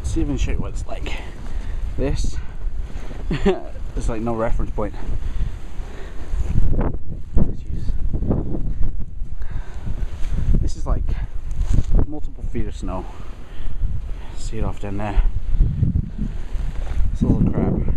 see if I can show you what it's like. This is like no reference point. Jeez. This is like multiple feet of snow. See it off down there. It's a little crap.